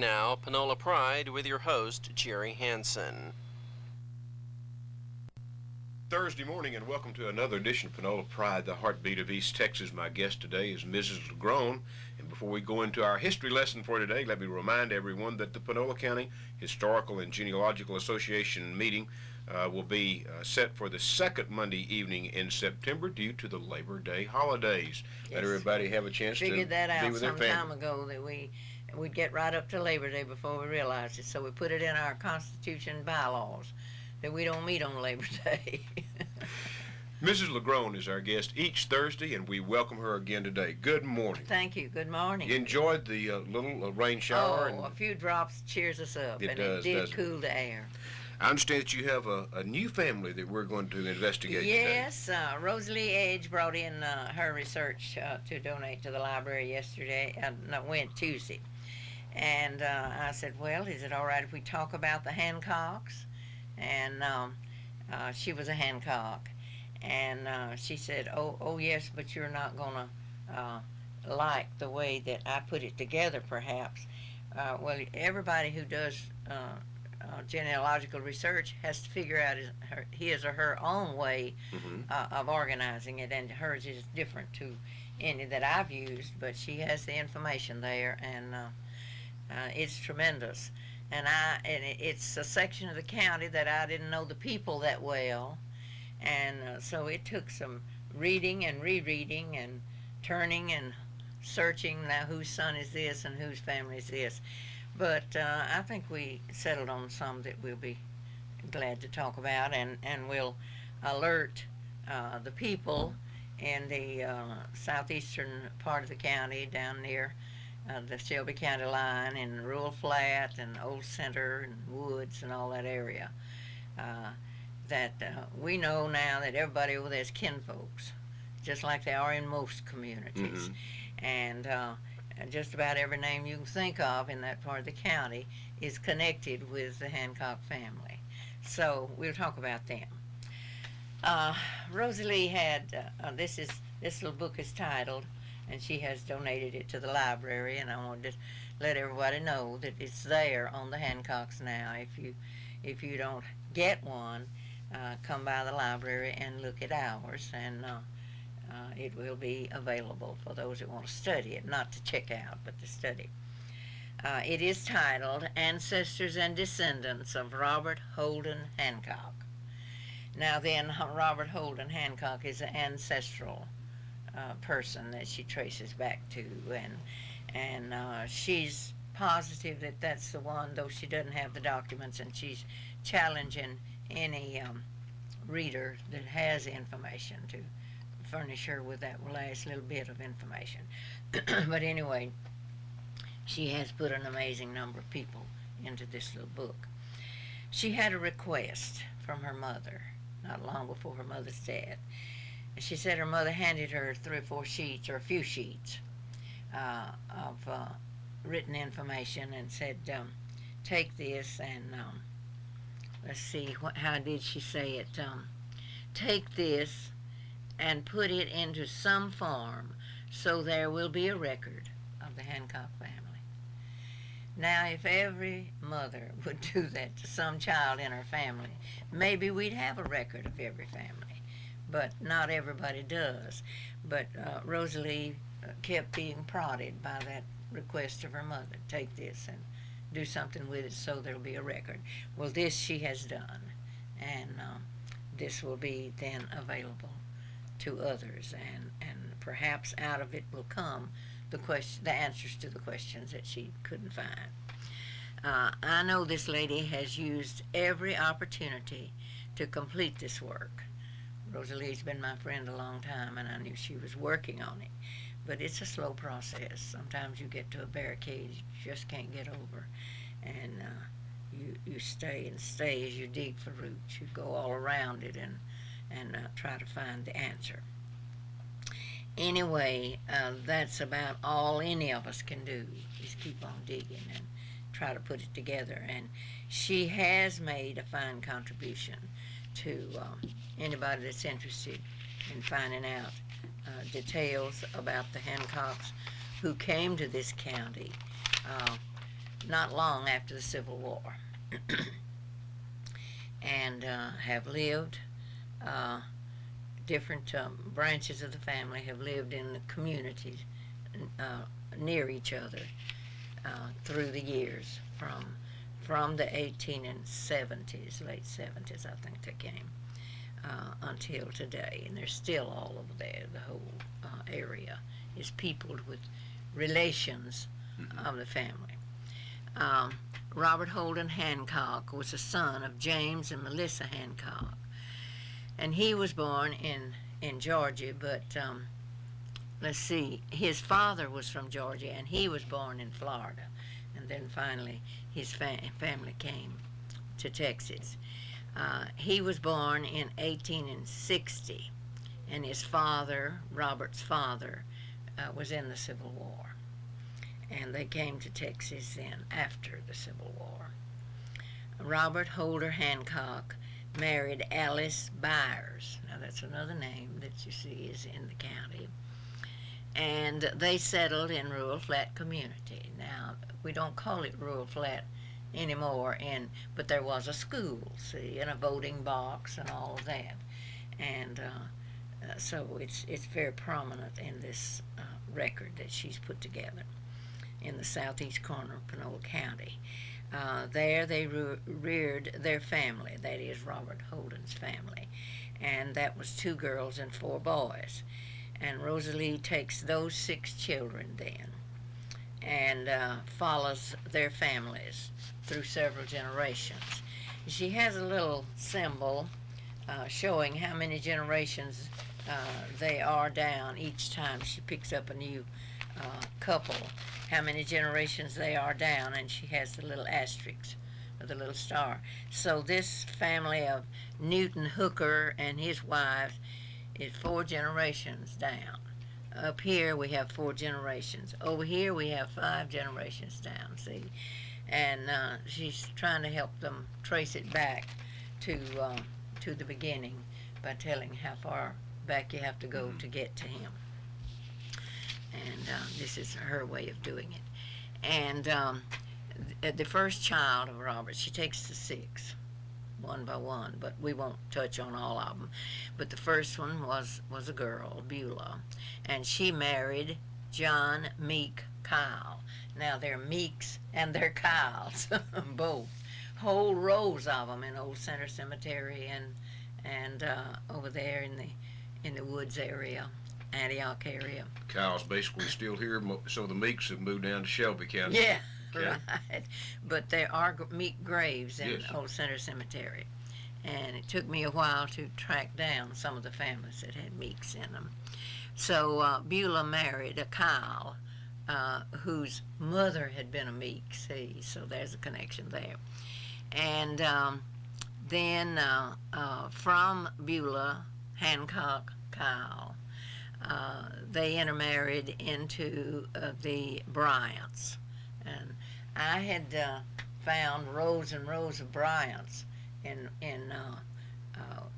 Now, Panola Pride with your host, Jerry Hansen. Thursday morning, and welcome to another edition of Panola Pride, the heartbeat of East Texas. My guest today is Mrs. LeGrone. And before we go into our history lesson for today, let me remind everyone that the Panola County Historical and Genealogical Association meeting will be set for the second Monday evening in September due to the Labor Day holidays. Yes. Let everybody have a chance to Figured that be out with their some family. time ago that we'd get right up to Labor Day before we realized it. So we put it in our Constitution bylaws that we don't meet on Labor Day. Mrs. LeGrone is our guest each Thursday, and we welcome her again today. Good morning. Thank you. Good morning. You enjoyed the little rain shower? Oh, a few drops cheers us up, It and does, it did doesn't it? cool the air. I understand that you have a new family that we're going to investigate Yes, Rosalie Edge brought in her research to donate to the library yesterday. Tuesday. And I said, well, is it all right if we talk about the Hancocks? And she was a Hancock. And she said, oh, yes, but you're not going to like the way that I put it together, perhaps. Well, everybody who does genealogical research has to figure out his or her own way of organizing it, and hers is different to any that I've used, but she has the information there, and it's tremendous. And it's a section of the county that I didn't know the people that well, and so it took some reading and rereading and turning and searching. Now, whose son is this and whose family is this? But I think we settled on some that we'll be glad to talk about, and we'll alert the people in the southeastern part of the county down near the Shelby County line, and Rural Flat and Old Center and Woods and all that area, that we know now that everybody over there is kinfolks, just like they are in most communities. And just about every name you can think of in that part of the county is connected with the Hancock family. So we'll talk about them. Rosalie had, this little book is titled, and she has donated it to the library, and I wanted to let everybody know that it's there on the Hancocks now. If you don't get one, come by the library and look at ours, and it will be available for those that want to study it, not to check out, but to study. It is titled Ancestors and Descendants of Robert Holden Hancock. Now then, Robert Holden Hancock is an ancestral person that she traces back to, and she's positive that that's the one, though she doesn't have the documents, and she's challenging any reader that has information to furnish her with that last little bit of information. But anyway, she has put an amazing number of people into this little book. She had a request from her mother not long before her mother's death. She said her mother handed her 3 or 4 sheets, or a few sheets, of written information, and said, take this and, let's see, how did she say it? Take this and put it into some form so there will be a record of the Hancock family. Now, if every mother would do that to some child in her family, maybe we'd have a record of every family. But not everybody does. But Rosalie kept being prodded by that request of her mother. Take this and do something with it so there'll be a record. Well, this she has done, and this will be then available to others, and perhaps out of it will come the answers to the questions that she couldn't find. I know this lady has used every opportunity to complete this work. Rosalie's been my friend a long time, and I knew she was working on it. But it's a slow process. Sometimes you get to a barricade you just can't get over, and you stay and stay as you dig for roots. You go all around it and try to find the answer. Anyway, that's about all any of us can do, is keep on digging and try to put it together. And she has made a fine contribution to anybody that's interested in finding out details about the Hancocks who came to this county not long after the Civil War, and have lived. Different branches of the family have lived in the communities near each other through the years, from the 1870s, late 70s, I think they came, until today, and they're still all over there. The whole area is peopled with relations of the family. Robert Holden Hancock was the son of James and Melissa Hancock, and he was born in Georgia, but let's see, his father was from Georgia, and he was born in Florida, and then finally his family came to Texas. He was born in 1860, and his father, Robert's father, was in the Civil War, and they came to Texas then after the Civil War. Robert Holder Hancock married Alice Byers. Now that's another name that you see is in the county. And they settled in Rural Flat community. Now, we don't call it Rural Flat anymore, but there was a school, see, and a voting box and all of that. And so it's very prominent in this record that she's put together in the southeast corner of Panola County. There they reared their family, that is Robert Holden's family, and that was 2 girls and 4 boys. And Rosalie takes those 6 children then and follows their families through several generations. She has a little symbol showing how many generations they are down each time she picks up a new couple, how many generations they are down, and she has the little asterisk with the little star. So this family of Newton Hooker and his wife is 4 generations down. Up here we have 4 generations. Over here we have 5 generations down, see? And she's trying to help them trace it back to the beginning by telling how far back you have to go to get to him. And this is her way of doing it. And the first child of Robert, she takes the 6, one by one, but we won't touch on all of them. But the first one was a girl, Beulah, and she married John Meek Kyle. Now they're Meeks and they're Kyles, both. Whole rows of them in Old Center Cemetery and over there in the woods area, Antioch area. Kyle's basically still here, so the Meeks have moved down to Shelby County. Yeah, okay. Right. But there are Meek graves in Yes. Old Center Cemetery. And it took me a while to track down some of the families that had Meeks in them. So Beulah married a Kyle whose mother had been a Meek, see, so there's a connection there. And then from Beulah, Hancock, Kyle, they intermarried into the Bryants. And I had found rows and rows of Bryants in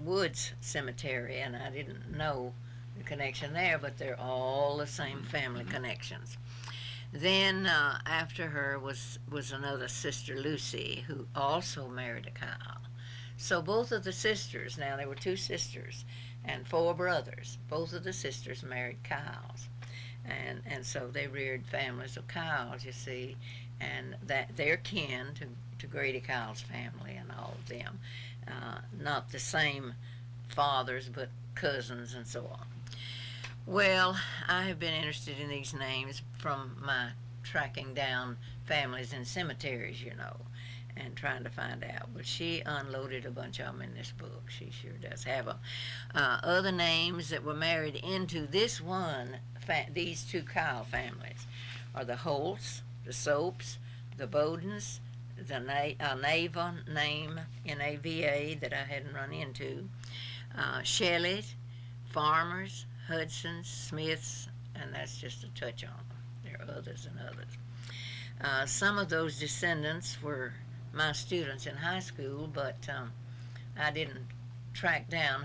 Woods Cemetery, and I didn't know the connection there, but they're all the same family connections. Then after her was another sister, Lucy, who also married a Kyle. So both of the sisters, now there were 2 sisters and 4 brothers, both of the sisters married Kyles. And so they reared families of Kyles, you see, and that they're kin to Grady Kyle's family and all of them. Not the same fathers, but cousins and so on. Well, I have been interested in these names from my tracking down families in cemeteries, you know, and trying to find out. But she unloaded a bunch of them in this book. She sure does have them. Other names that were married into this one, these 2 Kyle families, are the Holtz, the Soaps, the Bowdens, the Nava name, N-A-V-A, that I hadn't run into, Shelley's, Farmers, Hudson's, Smith's, and that's just a touch on them. There are others and others. Some of those descendants were my students in high school, but I didn't track down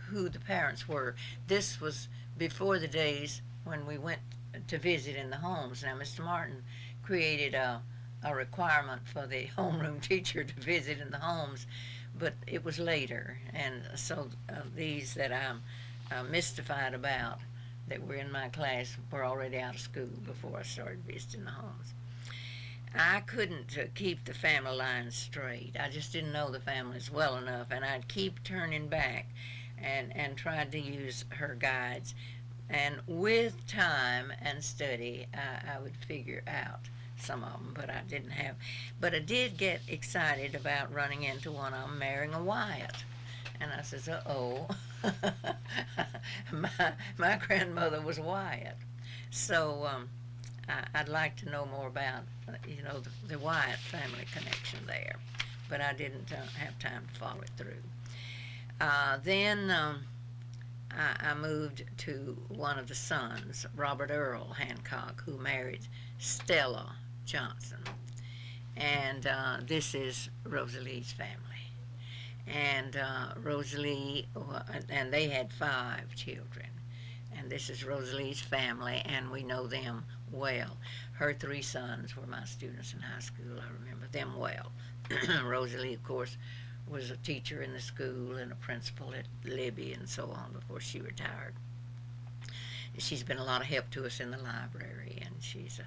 who the parents were. This was before the days when we went to visit in the homes. Now, Mr. Martin created a a requirement for the homeroom teacher to visit in the homes, but it was later, and so these that I'm mystified about that were in my class were already out of school before I started visiting the homes. I couldn't keep the family lines straight. I just didn't know the families well enough, and I'd keep turning back and tried to use her guides. And with time and study, I would figure out some of them, but I didn't have. But I did get excited about running into one of them marrying a Wyatt. And I says, uh-oh, my grandmother was Wyatt. So I'd like to know more about, the Wyatt family connection there. But I didn't have time to follow it through. Then I moved to one of the sons, Robert Earl Hancock, who married Stella Johnson. And this is Rosalie's family. And Rosalie, and they had 5 children. And this is Rosalie's family, and we know them well. Her 3 sons were my students in high school. I remember them well. Rosalie, of course, was a teacher in the school and a principal at Libby and so on before she retired. She's been a lot of help to us in the library, and she's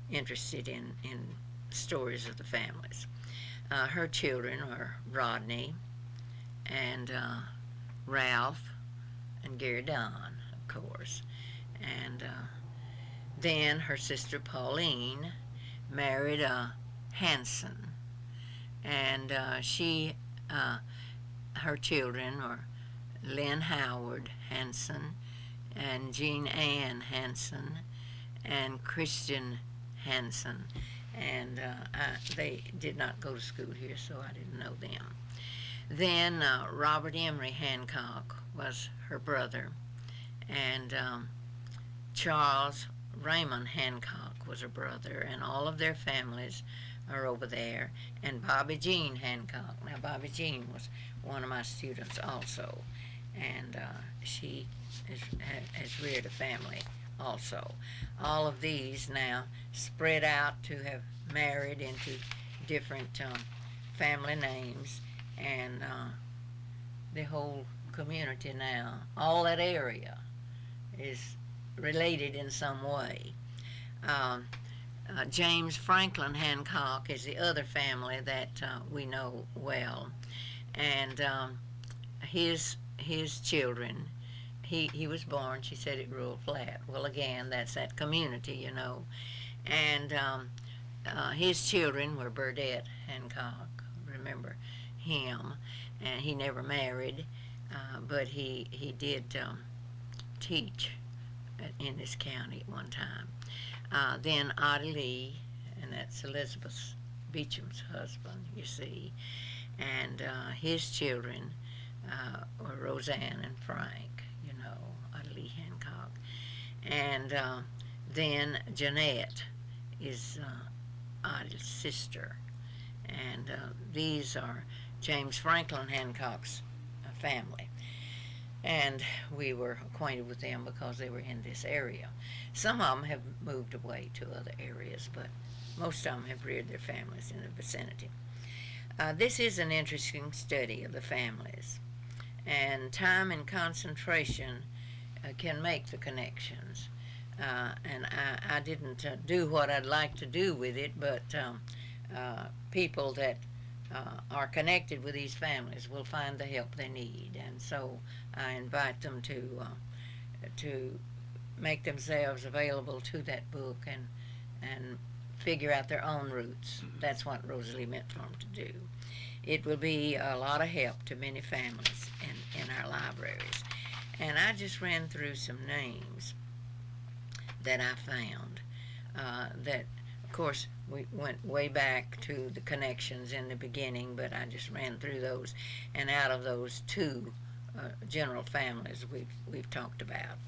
interested in stories of the families. Her children are Rodney and Ralph and Gary Don, of course. And then her sister Pauline married Hanson, and her children are Lynn Howard Hanson and Jean Ann Hanson and Christian Hanson. And they did not go to school here, so I didn't know them. Then Robert Emery Hancock was her brother, and Charles Raymond Hancock was her brother, and all of their families are over there. And Bobby Jean Hancock. Now, Bobby Jean was one of my students also, and she has reared a family also. All of these now spread out to have married into different family names, and the whole community now, all that area, is related in some way. James Franklin Hancock is the other family that we know well, and his children. He was born, she said, at Rural Flat. Well, again, that's that community, And his children were Burdette Hancock. Remember him. And he never married, but he did teach in this county at one time. Then Oddie Lee, and that's Elizabeth Beecham's husband, you see. And his children were Roseanne and Frank. Lee Hancock. And then Jeanette is Ottie's sister. And these are James Franklin Hancock's family. And we were acquainted with them because they were in this area. Some of them have moved away to other areas, but most of them have reared their families in the vicinity. This is an interesting study of the families. And time and concentration can make the connections. And I didn't do what I'd like to do with it, but people that are connected with these families will find the help they need. And so I invite them to make themselves available to that book and figure out their own roots. That's what Rosalie meant for them to do. It will be a lot of help to many families in our libraries. And I just ran through some names that I found that, of course, we went way back to the connections in the beginning, but I just ran through those. And out of those 2 general families we've talked about.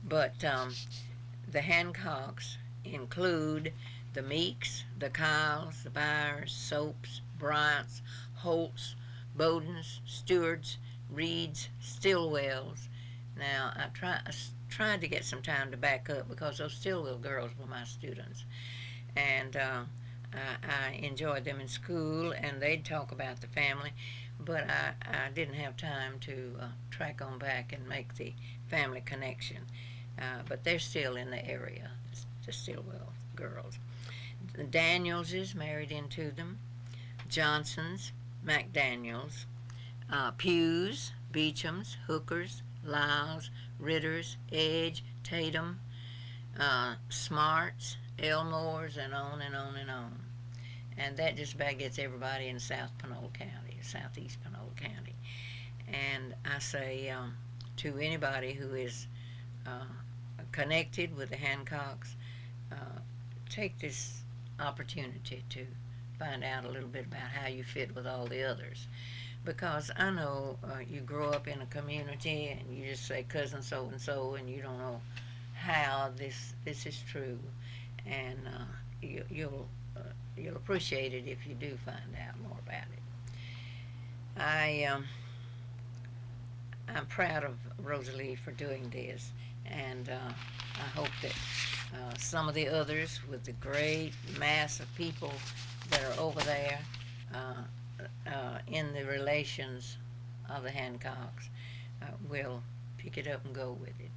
But the Hancocks include the Meeks, the Kyles, the Byers, Soaps, Bryants, Holts, Bowdens, Stewarts, Reeds, Stillwells. Now, I tried to get some time to back up because those Stillwell girls were my students. And I enjoyed them in school, and they'd talk about the family, but I didn't have time to track on back and make the family connection. But they're still in the area, the Stillwell girls. The Daniels is married into them. Johnsons, McDaniels, Pews, Beechams, Hookers, Lyles, Ritters, Edge, Tatum, Smarts, Elmores, and on and on and on. And that just about gets everybody in South Panola County, southeast Panola County. And I say to anybody who is connected with the Hancocks, take this opportunity to find out a little bit about how you fit with all the others. Because I know you grow up in a community and you just say cousin so and so, and you don't know how this is true, and you'll appreciate it if you do find out more about it. I'm proud of Rosalie for doing this, and I hope that some of the others, with the great mass of people that are over there in the relations of the Hancocks, will pick it up and go with it,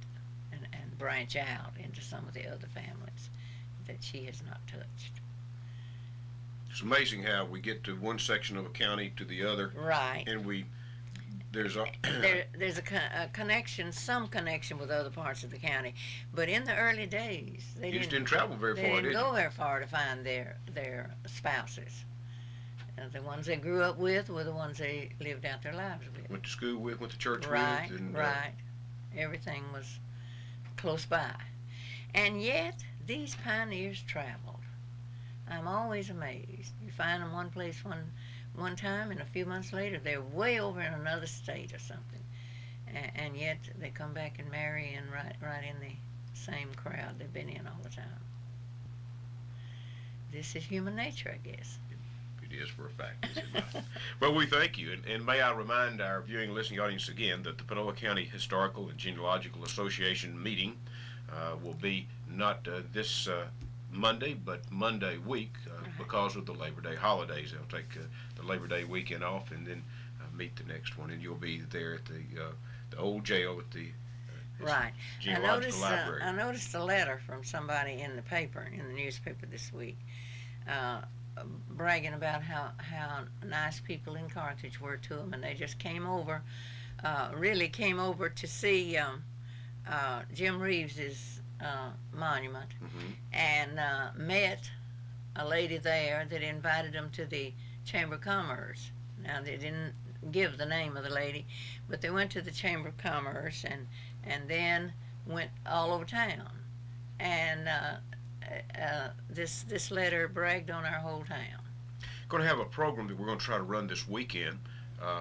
and branch out into some of the other families that she has not touched. It's amazing how we get to one section of a county to the other, Right. and there's a there's a connection, some connection with other parts of the county, but in the early days they just didn't travel very they far, didn't did go you? very far to find their spouses. The ones they grew up with were the ones they lived out their lives with. Went to school with, went to church Right, with, and right. Everything was close by, and yet these pioneers traveled. I'm always amazed. You find them one place one time, and a few months later they're way over in another state or something, and yet they come back and marry in right in the same crowd they've been in all the time. This is human nature, I guess. It is for a fact, is it not? Well, we thank you, and may I remind our viewing and listening audience again that the Panola County Historical and Genealogical Association meeting will be not this Monday, but Monday week because of the Labor Day holidays. They'll take the Labor Day weekend off and then meet the next one, and you'll be there at the old jail at the Right. Genealogical Library. I noticed a letter from somebody in the paper, in the newspaper this week, bragging about how nice people in Carthage were to them, and they just came over, really came over to see Jim Reeves's monument, and met a lady there that invited them to the Chamber of Commerce. Now, they didn't give the name of the lady, but they went to the Chamber of Commerce and then went all over town. And this letter bragged on our whole town. Going to have a program that we're going to try to run this weekend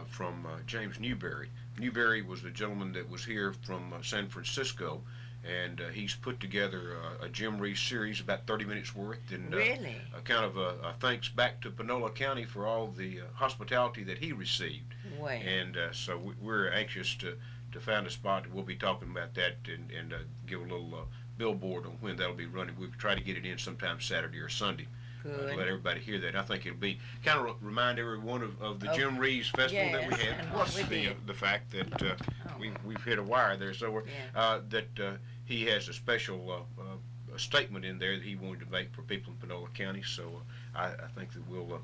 from James Newberry. Newberry was the gentleman that was here from San Francisco, and he's put together a Jim Reeves series, about 30 minutes worth, and Really? a kind of a thanks back to Panola County for all the hospitality that he received. Well, And so we're anxious to find a spot. We'll be talking about that and give a little billboard on when that'll be running. We'll try to get it in sometime Saturday or Sunday. good. Let everybody hear that. I think it'll be kind of remind everyone of the Jim Reeves Festival that we yes, had, and plus what we did. the fact that Oh. we've hit a wire there. So we're, Yeah. that he has a special a statement in there that he wanted to make for people in Panola County. So I think that we'll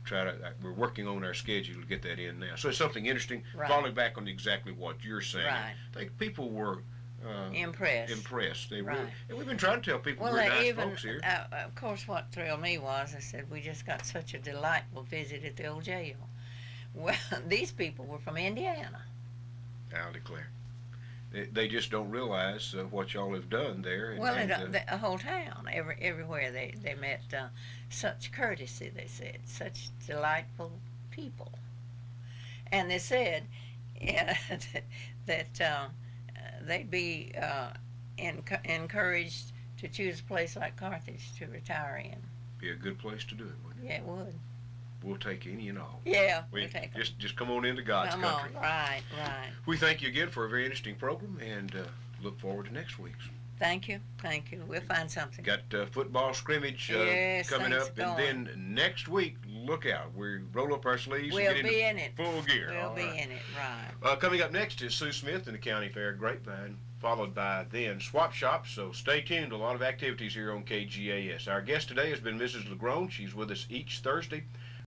try to. We're working on our schedule to get that in now. So it's something interesting. Right. Falling back on exactly what you're saying, Right. I think people were. Impressed. They Right. were, and we've been trying to tell people Well, we're nice even, folks here. of course, what thrilled me was I said, we just got such a delightful visit at the old jail. Well, these people were from Indiana. I'll declare. They just don't realize what y'all have done there. And, Well, the whole town, everywhere they met such courtesy, they said, such delightful people. And they said that they'd be encouraged to choose a place like Carthage to retire in. be a good place to do it, wouldn't it? Yeah, it would. We'll take any and all. Yeah, We we'll take 'em. just come on into God's Come country. on, right. We thank you again for a very interesting program and look forward to next week's. Thank you, thank you. We'll find something. Got football scrimmage Yes, coming things up, going. and then next week, look out. We roll up our sleeves We'll and get be into in it. full gear. We'll All be right. in it, right. Coming up next is Sue Smith in the County Fair Grapevine, followed by then Swap Shop. So stay tuned. A lot of activities here on KGAS. Our guest today has been Mrs. LeGrone. She's with us each Thursday